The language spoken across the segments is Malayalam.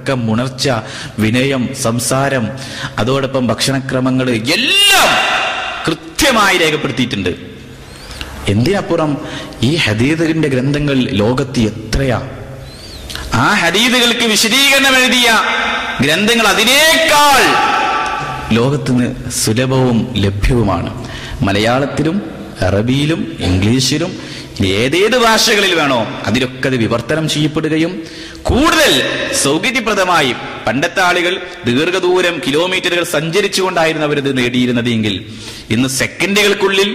അടക്കം ഉണർച്ച, വിനയം, സംസാരം, അതോടൊപ്പം ഭക്ഷണക്രമങ്ങൾ എല്ലാം കൃത്യമായി രേഖപ്പെടുത്തിയിട്ടുണ്ട്. എന്തിനപ്പുറം ഈ ഹദീസിന്റെ ഗ്രന്ഥങ്ങൾ ലോകത്ത് എത്രയാ! ആ ഹദീസുകൾക്ക് വിശദീകരണം എഴുതിയ ഗ്രന്ഥങ്ങൾ അതിനേക്കാൾ ലോകത്തിന് സുലഭവും ലഭ്യവുമാണ്. മലയാളത്തിലും അറബിയിലും ഇംഗ്ലീഷിലും ഏതേത് ഭാഷകളിൽ വേണോ അതിലൊക്കെ അത് വിവർത്തനം ചെയ്യപ്പെടുകയും കൂടുതൽ സൗകര്യപ്രദമായി പണ്ടത്തെ ആളുകൾ ദീർഘദൂരം കിലോമീറ്ററുകൾ സഞ്ചരിച്ചുകൊണ്ടായിരുന്നു അവരത് നേടിയിരുന്നത് എങ്കിൽ ഇന്ന് സെക്കൻഡുകൾക്കുള്ളിൽ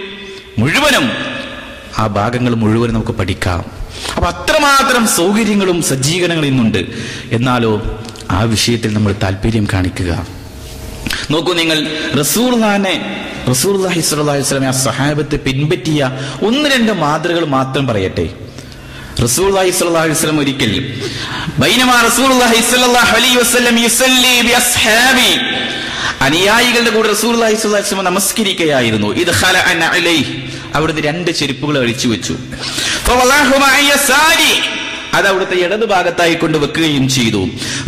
മുഴുവനും ആ ഭാഗങ്ങൾ മുഴുവനും നമുക്ക് പഠിക്കാം. അപ്പൊ അത്രമാത്രം സൗകര്യങ്ങളും സജ്ജീകരണങ്ങളും ഇന്നുണ്ട്. എന്നാലോ ആ വിഷയത്തിൽ നമ്മൾ താല്പര്യം കാണിക്കുക. നോക്കൂ, നിങ്ങൾ റസൂലുള്ളാഹി സ്വല്ലല്ലാഹു അലൈഹി വസല്ലം ആ സഹാബത്തെ പിൻപറ്റിയ 1-2 മാതൃകകൾ മാത്രം പറയട്ടെ. റസൂലുള്ളാഹി സ്വല്ലല്ലാഹു അലൈഹി വസല്ലം ഒരിക്കൽ ബൈനമാ റസൂലുള്ളാഹി സ്വല്ലല്ലാഹു അലൈഹി വസല്ലം യുസല്ലി ബിഅസ്ഹാബി, അനുയായികളുടെ കൂടെ റസൂലുള്ളാഹി സ്വല്ലല്ലാഹു അലൈഹി വസല്ലം നമസ്കരിക്കുകയായിരുന്നു. ഇത് ഖലഅന അലൈഹി, അവിടുന്ന് 2 ചെരുപ്പുകൾ അഴിച്ചു വെച്ചു. ഫവളഹുമാ യസാരി, അത് അവിടുത്തെ ഇടതു ഭാഗത്തായി കൊണ്ട് വെക്കുകയും ചെയ്തു.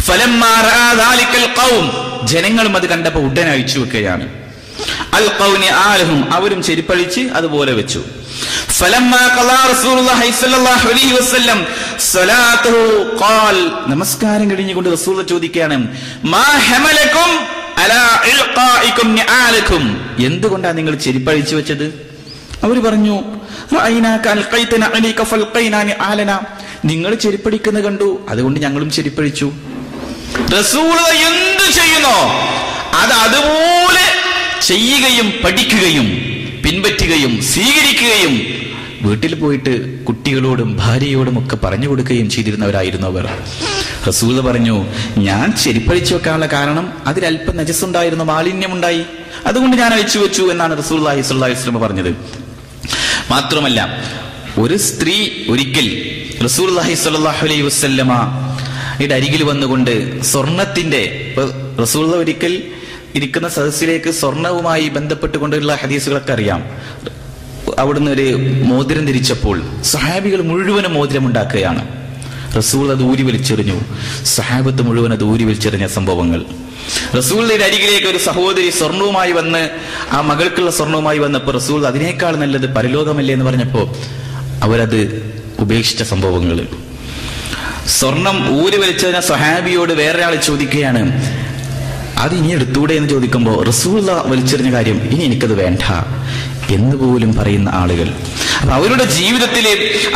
ഫലമ്മാ റഅ ദാലികൽ ഖൗം, ജനങ്ങളും അത് കണ്ടപ്പോൾ ഉടനെ അഴിച്ചു വെക്കുകയാണ്. അൽ ഖൗനി ആലഹും, അവരും ചെരുപ്പഴിച്ച് അതുപോലെ വെച്ചു. ഫലമ്മാ ഖളാ റസൂലുള്ളാഹി സ്വല്ലല്ലാഹു അലൈഹി വസല്ലം സ്വലാത്തുഹു ഖാൽ, നമസ്കാരം കഴിഞ്ഞുകൊണ്ട് റസൂൽ ചോദിക്കുകയാണ്, മാ ഹമലകും അലാ ഇൽഖാഇകും നിആലകും, എന്തുകൊണ്ടാണ് നിങ്ങൾ ചെരുപ്പഴിച്ചു വെച്ചത്? അവർ പറഞ്ഞു, റഅയ്നാക അൽഖൈതന അലൈക ഫൽഖൈനാ നിആലനാ, നിങ്ങൾ ചെരുപ്പടിക്കുന്നത് കണ്ടു, അതുകൊണ്ട് ഞങ്ങളും ചെരുപ്പഴിച്ചു. റസൂൽ എന്ത് ചെയ്യുന്നോ അത് അതുപോലെ ചെയ്യുകയും പഠിക്കുകയും പിൻപറ്റുകയും സ്വീകരിക്കുകയും വീട്ടിൽ പോയിട്ട് കുട്ടികളോടും ഭാര്യയോടും ഒക്കെ പറഞ്ഞു കൊടുക്കുകയും ചെയ്തിരുന്നവരായിരുന്നു അവർ. റസൂൽ പറഞ്ഞു, ഞാൻ ചെരുപ്പഴിച്ചു വെക്കാനുള്ള കാരണം അതിലല്പം നജസുണ്ടായിരുന്നു, മാലിന്യമുണ്ടായി, അതുകൊണ്ട് ഞാൻ അഴിച്ചു വെച്ചു എന്നാണ് റസൂലുള്ളാഹി സ്വല്ലല്ലാഹു അലൈഹി വസല്ലം പറഞ്ഞത്. മാത്രമല്ല, ഒരു സ്ത്രീ ഒരിക്കൽ റസൂലുള്ളാഹി സ്വല്ലല്ലാഹു അലൈഹി വസല്ലമയുടെ അരികിൽ വന്നുകൊണ്ട് സ്വർണത്തിന്റെ, റസൂലുള്ളാഹി ഒരിക്കൽ ഇരിക്കുന്ന സദസ്സിലേക്ക് സ്വർണവുമായി ബന്ധപ്പെട്ടുകൊണ്ടുള്ള ഹദീസുകളൊക്കെ അറിയാം. അവിടുന്ന് ഒരു മോതിരം ധരിച്ചപ്പോൾ സഹാബികൾ മുഴുവനും മോതിരം ഉണ്ടാക്കുകയാണ്. റസൂൽ അത് ഊരി വലിച്ചെറിഞ്ഞു. സഹാബത്ത് മുഴുവൻ അത് ഊരി വലിച്ചെറിഞ്ഞ സംഭവങ്ങൾ. റസൂലിന്റെ അരികിലേക്ക് ഒരു സഹോദരി സ്വർണവുമായി വന്ന് ആ മകൾക്കുള്ള സ്വർണവുമായി വന്നപ്പോൾ റസൂൽ അതിനേക്കാൾ നല്ലത് പരലോകമല്ലേ എന്ന് പറഞ്ഞപ്പോ അവരത് ഉപേക്ഷിച്ച സംഭവങ്ങൾ. സ്വർണം ഊരി വലിച്ചതിന സഹാബിയോട് വേറൊരാൾ ചോദിക്കുകയാണ്, അത് ഇനി എടുത്തൂടെ എന്ന് ചോദിക്കുമ്പോൾ റസൂൽ വലിച്ചെറിഞ്ഞ കാര്യം ഇനി എനിക്കത് വേണ്ട എന്ന് പോലും പറയുന്ന ആളുകൾ. അപ്പൊ അവരുടെ ജീവിതത്തിൽ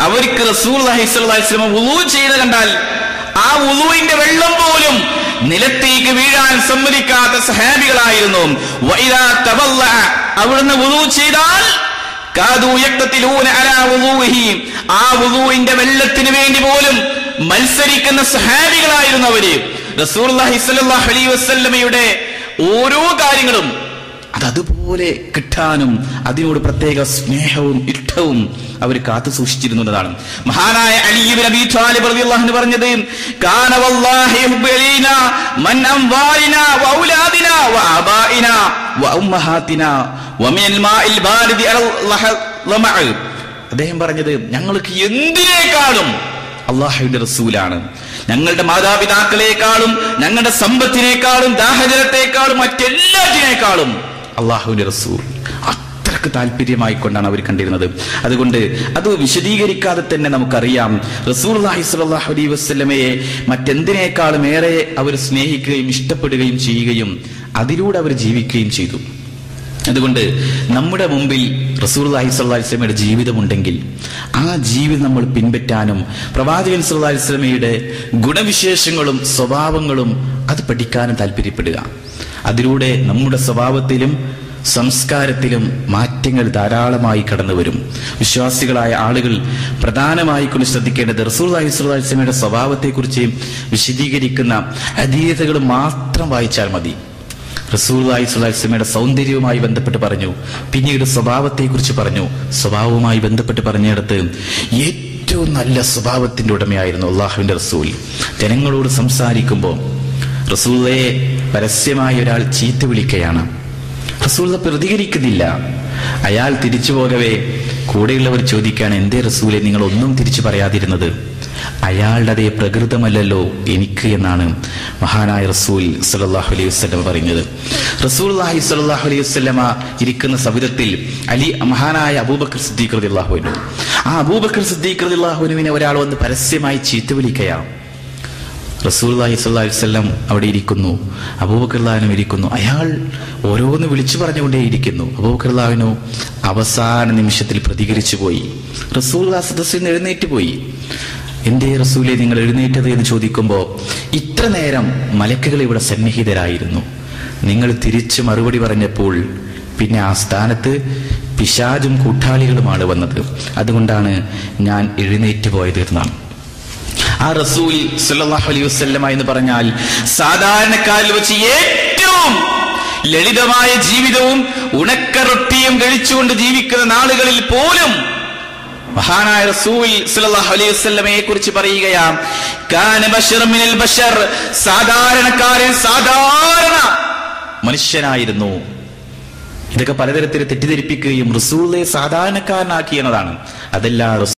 അവർക്ക് റസൂലുള്ളാഹി സ്വല്ലല്ലാഹു അലൈഹി വസല്ലം വുളൂ ചെയ്ത് കണ്ടാൽ ആ വുളൂവിന്റെ വെള്ളം പോലും നിലത്തേക്ക് വീഴാൻ സമ്മതിക്കാത്ത സഹാബികളായിരുന്നു. വഇദാ തവല്ലഅ, അവിടുന്ന് വുളൂ ചെയ്താൽ കാദൂ യഖ്തതിലൂന അലാ വുളൂഹി, ആ വുളൂവിന്റെ വെള്ളത്തിന് വേണ്ടി പോലും മത്സരിക്കുന്ന സഹാബികളായിരുന്നു അവര്. റസൂലുള്ളാഹി സ്വല്ലല്ലാഹു അലൈഹി വസല്ലമയുടെ ഓരോ കാര്യങ്ങളും അതുപോലെ കിട്ടാനും അതിനോട് പ്രത്യേക സ്നേഹവും ഇഷ്ടവും അവർ കാത്തു സൂക്ഷിച്ചിരുന്നതാണ്. മഹാനായ അലി ഇബ്നു അബീ ത്വാലിബ് റളിയല്ലാഹു അൻഹു പറഞ്ഞത്, കാന വല്ലാഹി യുബ്ബിനാ മൻ അംവാലിനാ വഔലാദിനാ വഅബാഇനാ വഉമ്മഹാതിനാ വമിനൽ മാഇൽ ബാരിദി അൽലമഅ. അദ്ദേഹം പറഞ്ഞത്, ഞങ്ങൾക്ക് എന്തിനേക്കാളും അല്ലാഹുവിന്റെ റസൂലാണ്, ഞങ്ങളുടെ മാതാപിതാക്കളെക്കാളും ഞങ്ങളുടെ സമ്പത്തിനേക്കാളും ദാഹജലത്തെക്കാളും മറ്റെല്ലാറ്റിനേക്കാളും അല്ലാഹുവിന്റെ റസൂൽ. അത്രക്ക് താല്പര്യമായിക്കൊണ്ടാണ് അവർ കണ്ടിരുന്നത്. അതുകൊണ്ട് അത് വിശദീകരിക്കാതെ തന്നെ നമുക്കറിയാം, റസൂലുള്ളാഹി സ്വല്ലല്ലാഹു അലൈഹി വസല്ലമയെ മറ്റെന്തിനേക്കാളും ഏറെ അവർ സ്നേഹിക്കുകയും ഇഷ്ടപ്പെടുകയും ചെയ്യുകയും അതിലൂടെ അവർ ജീവിക്കുകയും ചെയ്തു. അതുകൊണ്ട് നമ്മുടെ മുമ്പിൽ റസൂലുള്ളാഹി സ്വല്ലല്ലാഹു അലൈഹി വസല്ലമയുടെ ജീവിതമുണ്ടെങ്കിൽ ആ ജീവിതം നമ്മൾ പിൻപറ്റാനും പ്രവാചകൻ സ്വല്ലല്ലാഹു അലൈഹി വസല്ലമയുടെ ഗുണവിശേഷങ്ങളും സ്വഭാവങ്ങളും അത് പഠിക്കാനും താല്പര്യപ്പെടുക. അതിലൂടെ നമ്മുടെ സ്വഭാവത്തിലും സംസ്കാരത്തിലും മാറ്റങ്ങൾ ധാരാളമായി കടന്നു വരും. വിശ്വാസികളായ ആളുകൾ പ്രധാനമായി കൊണ്ട് ശ്രദ്ധിക്കേണ്ടത് റസൂലുള്ളാഹി സ്വല്ലല്ലാഹു അലൈഹി വസല്ലമയുടെ സ്വഭാവത്തെക്കുറിച്ച് വിശദീകരിക്കുന്ന ഹദീസുകൾ മാത്രം വായിച്ചാൽ മതി. റസൂലുള്ളാഹി സ്വല്ലല്ലാഹു അലൈഹി വസല്ലമയുടെ സൗന്ദര്യവുമായി ബന്ധപ്പെട്ട് പറഞ്ഞു, പിന്നീട് സ്വഭാവത്തെക്കുറിച്ച് പറഞ്ഞു. സ്വഭാവവുമായി ബന്ധപ്പെട്ട് പറഞ്ഞിടത്ത് ഏറ്റവും നല്ല സ്വഭാവത്തിന്റെ ഉടമയായിരുന്നു അല്ലാഹുവിന്റെ റസൂൽ. ജനങ്ങളോട് സംസാരിക്കുമ്പോൾ റസൂലുള്ളാഹിയെ പരസ്യമായി ഒരാൾ ചീത്ത വിളിക്കുകയാണ്, റസൂലുള്ളാഹി പ്രതികരിക്കുന്നില്ല. അയാൾ തിരിച്ചു പോകവേ കൂടെയുള്ളവർ ചോദിക്കുകയാണ്, എന്തേ റസൂലെ നിങ്ങൾ ഒന്നും തിരിച്ചു പറയാതിരുന്നത്? അയാളുടെ അതേ പ്രകൃതമല്ലല്ലോ എനിക്ക് എന്നാണ് മഹാനായ റസൂൽ സല്ലല്ലാഹു അലൈഹി വസല്ലം പറയുന്നത്. റസൂലുള്ളാഹി സ്വല്ലല്ലാഹു അലൈഹി വസല്ലമ ഇരിക്കുന്ന സവിധത്തിൽ മഹാനായ അബൂബക്കർ സിദ്ദീഖ് റളിയല്ലാഹു അൻഹു, ആ അബൂബക്കർ സിദ്ദീഖ് റളിയല്ലാഹു അൻഹുവിനെ ഒരാൾ വന്ന് പരസ്യമായി ചീത്ത വിളിക്കുകയാണ്. റസൂലുള്ളാഹി സ്വല്ലല്ലാഹു അലൈഹി വസല്ലം അവിടെ ഇരിക്കുന്നു, അബൂബക്കർ റളിയല്ലാഹു അൻഹു ഇരിക്കുന്നു. അയാൾ ഓരോന്ന് വിളിച്ചു പറഞ്ഞുകൊണ്ടേയിരിക്കുന്നു. അബൂബക്കർ റളിയല്ലാഹു അൻഹു അവസാന നിമിഷത്തിൽ പ്രതികരിച്ചു പോയി. റസൂലുള്ളാഹി സദസ്സിൽ നിന്ന് എഴുന്നേറ്റ് പോയി. എന്തേ റസൂലേ നിങ്ങൾ എഴുന്നേറ്റത് എന്ന് ചോദിക്കുമ്പോൾ, ഇത്ര നേരം മലക്കുകൾ ഇവിടെ സന്നിഹിതരായിരുന്നു, നിങ്ങൾ തിരിച്ച് മറുപടി പറഞ്ഞപ്പോൾ പിന്നെ ആ സ്ഥാനത്ത് പിശാചും കൂട്ടാളികളുമാണ് വന്നത്, അതുകൊണ്ടാണ് ഞാൻ എഴുന്നേറ്റ് പോയത് എന്നാണ്. ആ റസൂൽ സല്ലല്ലാഹു അലൈഹി വസല്ലമ എന്ന് പറഞ്ഞാൽ സാധാരണക്കാരിൽ വെച്ച് ഏറ്റവും ലളിതമായ ജീവിതവും ഉണക്ക റൊട്ടിയും കഴിച്ചുകൊണ്ട് ജീവിക്കുന്ന നാളുകളിൽ പോലും മഹാനായ റസൂൽ സല്ലല്ലാഹു അലൈഹി വസല്ലമയെ കുറിച്ച് പറയുകയാണ്, കാന ബശറൻ മിനൽ ബശർ, സാധാരണക്കാരൻ സാധാരണ മനുഷ്യനായിരുന്നു. ഇതൊക്കെ പലതരത്തിൽ തെറ്റിദ്ധരിപ്പിക്കുകയും റസൂലിനെ സാധാരണക്കാരനാക്കി എന്നതാണ്. അതല്ല